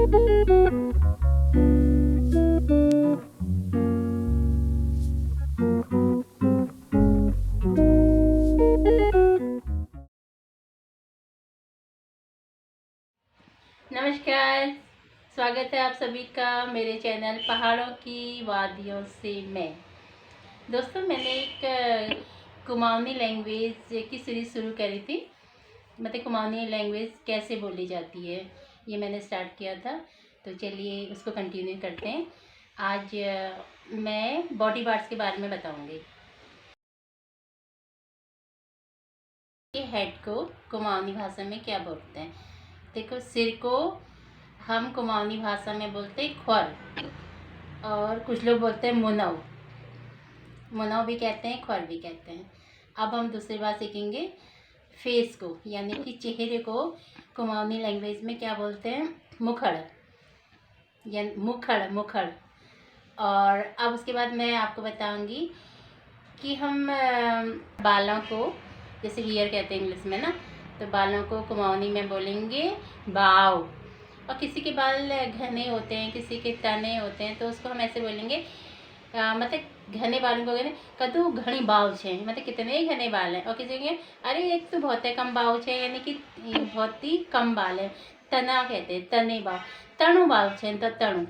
नमस्कार, स्वागत है आप सभी का मेरे चैनल पहाड़ों की वादियों से। मैं दोस्तों, मैंने एक कुमाऊनी लैंग्वेज की सीरीज़ शुरू करी थी। मतलब कुमाऊनी लैंग्वेज कैसे बोली जाती है, ये मैंने स्टार्ट किया था। तो चलिए उसको कंटिन्यू करते हैं। आज मैं बॉडी पार्ट्स के बारे में बताऊंगी। ये हेड को कुमाऊनी भाषा में क्या बोलते हैं? देखो, सिर को हम कुमाऊनी भाषा में बोलते हैं ख्वर, और कुछ लोग बोलते हैं मुनव। मुनव भी कहते हैं, ख्वर भी कहते हैं। अब हम दूसरी बात सीखेंगे, फेस को, यानी कि चेहरे को कुमाऊनी लैंग्वेज में क्या बोलते हैं? मुखड़, या मुखड़, मुखड़। और अब उसके बाद मैं आपको बताऊंगी कि हम बालों को, जैसे हेयर कहते हैं इंग्लिश में ना, तो बालों को कुमाऊनी में बोलेंगे बाव। और किसी के बाल घने होते हैं, किसी के तने होते हैं, तो उसको हम ऐसे बोलेंगे, मतलब घने बालों को कहते कदू घनी बाव छे, मतलब कितने ही घने बाल हैं। और किसी के अरे एक तो बहुत है कम बाव छे, यानी कि बहुत ही कम बाल है। तना कहते हैं, तने बाव, तणु बाव छे, तो तणु,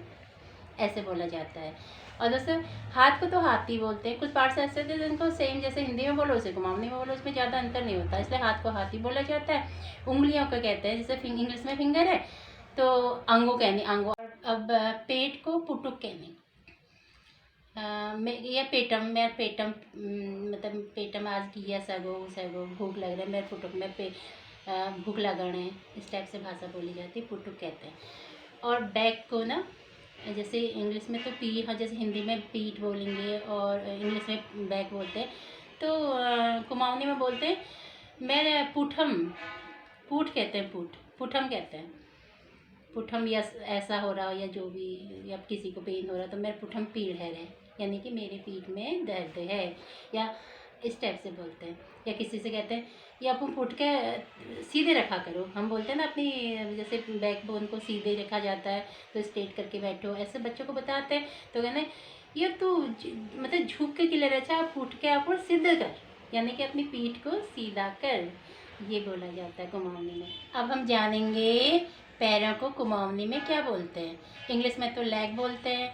ऐसे बोला जाता है। और दोस्तों, हाथ को तो हाथी बोलते हैं। कुछ पार्ट्स ऐसे होते हैं जिनको सेम जैसे हिंदी में बोलो उसे कुमाऊनी में बोलो, उसमें ज़्यादा अंतर नहीं होता, इसलिए हाथ को हाथी बोला जाता है। उंगलियों को कहते हैं, जैसे इंग्लिश में फिंगर है तो अंगो कहने, अंगो। अब पेट को पुटुक कहने, ये पेटम, मैं पेटम, मतलब पेटम आज किया सगो सगो, भूख लग रहा है, मेरे पुटुक में भूख लगन है, इस टाइप से भाषा बोली जाती है, पुटुक कहते हैं। और बैक को ना, जैसे इंग्लिश में तो पीठ, जैसे हिंदी में पीठ बोलेंगे और इंग्लिश में बैक बोलते हैं, तो कुमाऊनी में बोलते हैं मैं पुठम, पूठ कहते हैं, पूठ, पुठम कहते हैं, पुठम। या ऐसा हो रहा हो या जो भी, या किसी को पेन हो रहा तो मेरे पुठम पीड़ है, यानी कि मेरे पीठ में दर्द है, या इस टाइप से बोलते हैं। या किसी से कहते हैं ये अपन फुट के सीधे रखा करो, हम बोलते हैं ना अपनी, जैसे बैक बोन को सीधे रखा जाता है तो स्ट्रेट करके बैठो, ऐसे बच्चों को बताते हैं। तो कहना ये तू मतलब झुक के किले रचा, फुट के आप सीधा कर, यानी कि अपनी पीठ को सीधा कर, ये बोला जाता है कुमाऊनी में। अब हम जानेंगे पैरों को कुमाऊनी में क्या बोलते हैं। इंग्लिश में तो लेग बोलते हैं,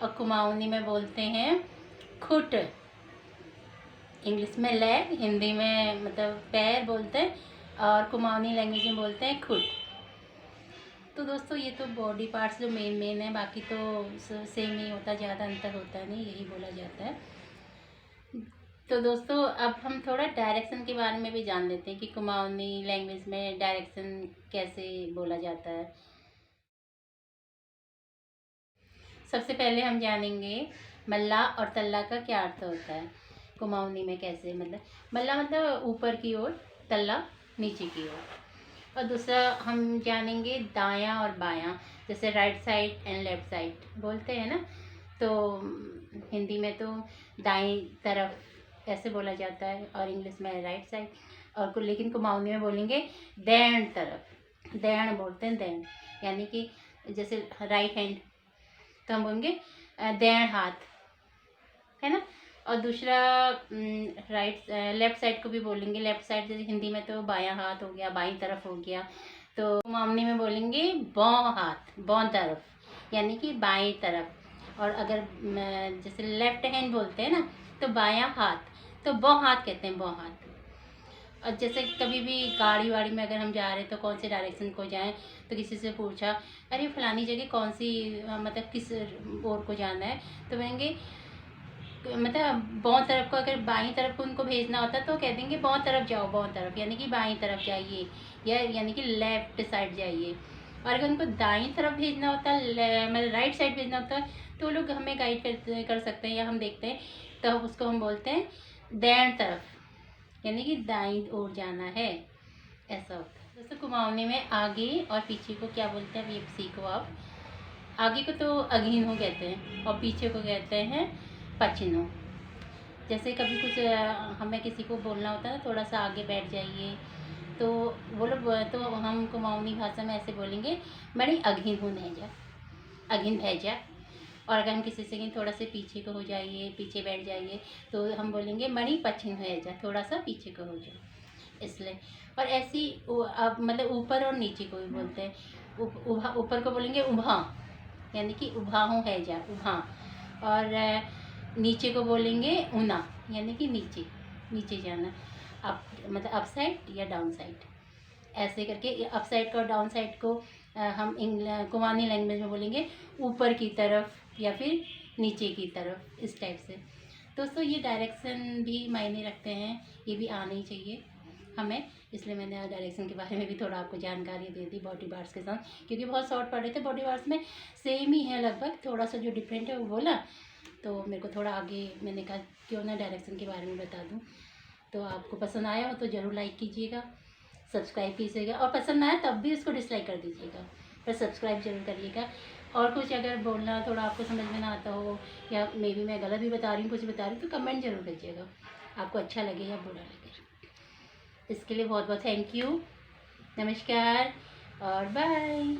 और कुमाऊनी में बोलते हैं खुट। इंग्लिश में लेग, हिंदी में मतलब पैर बोलते हैं, और कुमाऊनी लैंग्वेज में बोलते हैं खुट। तो दोस्तों, ये तो बॉडी पार्ट्स जो मेन मेन है, बाकी तो सेम ही होता, ज़्यादा अंतर होता नहीं, यही बोला जाता है। तो दोस्तों, अब हम थोड़ा डायरेक्शन के बारे में भी जान लेते हैं कि कुमाऊनी लैंग्वेज में डायरेक्शन कैसे बोला जाता है। सबसे पहले हम जानेंगे मल्ला और तल्ला का क्या अर्थ होता है कुमाऊनी में, कैसे, मतलब मल्ला मतलब ऊपर की ओर, तल्ला नीचे की ओर। और दूसरा हम जानेंगे दायां और बायां, जैसे right side and left side बोलते हैं ना, तो हिंदी में तो दाईं तरफ ऐसे बोला जाता है, और इंग्लिश में राइट साइड। और लेकिन कुमाऊनी में बोलेंगे दैण तरफ, दैण बोलते हैं, दैण, यानी कि जैसे राइट हैंड तो हम बोलेंगे दैण हाथ, है ना। और दूसरा राइट, लेफ्ट साइड को भी बोलेंगे, लेफ्ट साइड जैसे हिंदी में तो बायां हाथ हो गया, बाईं तरफ हो गया, तो कुमाऊनी में बोलेंगे बां हाथ, बां तरफ, यानी कि बाईं तरफ। और अगर जैसे लेफ्ट हैंड बोलते हैं ना, तो बायां हाथ, तो बां हाथ कहते हैं, बां हाथ। और जैसे कभी भी गाड़ी वाड़ी में अगर हम जा रहे हैं तो कौन से डायरेक्शन को जाएं, तो किसी से पूछा अरे फलानी जगह कौन सी, मतलब किस ओर को जाना है, तो कहेंगे, मतलब बाँ तरफ को, अगर बाईं तरफ को उनको भेजना होता तो कह देंगे बाँ तरफ जाओ, बाँ तरफ, यानी कि बाईं तरफ जाइए, या यानी कि लेफ्ट साइड जाइए। और अगर उनको दाईं तरफ भेजना होता, मतलब राइट साइड भेजना होता, तो लोग हमें गाइड कर सकते हैं, या हम देखते हैं तो उसको हम बोलते हैं दैण तरफ, यानी कि दाईं ओर जाना है, ऐसा होता है। दोस्तों, कुमाऊनी में आगे और पीछे को क्या बोलते हैं, अब ये सीखो आप। आगे को तो अघीनो कहते हैं, और पीछे को कहते हैं पचनो। जैसे कभी कुछ हमें किसी को बोलना होता है ना, थोड़ा सा आगे बैठ जाइए, तो वो लोग तो हम कुमाऊनी भाषा में ऐसे बोलेंगे मणि अघिन हूँ नहीं जा, अघिन भै जा। और अगर हम किसी से कहें थोड़ा से पीछे को हो जाइए, पीछे बैठ जाइए, तो हम बोलेंगे मणि पश्चिम है जा, थोड़ा सा पीछे को हो जाओ, इसलिए। और ऐसी अब मतलब ऊपर और नीचे को भी बोलते हैं। ऊपर को बोलेंगे उभा, यानी कि उभा हूँ है जा, उभा। और नीचे को बोलेंगे ऊना, यानी कि नीचे, नीचे जाना। अप मतलब अप साइड या डाउन साइड, ऐसे करके अप साइड को और डाउन साइड को हम कुमाऊनी लैंग्वेज में बोलेंगे ऊपर की तरफ या फिर नीचे की तरफ, इस टाइप से। दोस्तों ये डायरेक्शन भी मायने रखते हैं, ये भी आना ही चाहिए हमें, इसलिए मैंने डायरेक्शन के बारे में भी थोड़ा आपको जानकारी दे दी बॉडी पार्ट्स के साथ, क्योंकि बहुत शॉर्ट पढ़ रहे थे। बॉडी पार्ट्स में सेम ही है लगभग, थोड़ा सा जो डिफरेंट है वो बोला, तो मेरे को थोड़ा आगे मैंने कहा क्यों ना डायरेक्शन के बारे में बता दूँ। तो आपको पसंद आया हो तो ज़रूर लाइक कीजिएगा, सब्सक्राइब कीजिएगा, और पसंद ना आए तब भी उसको डिसलाइक कर दीजिएगा, पर सब्सक्राइब जरूर करिएगा। और कुछ अगर बोलना थोड़ा आपको समझ में ना आता हो, या मे बी मैं गलत भी बता रही हूँ, कुछ बता रही हूँ, तो कमेंट जरूर कीजिएगा, आपको अच्छा लगे या बुरा लगे। इसके लिए बहुत बहुत थैंक यू, नमस्कार और बाय।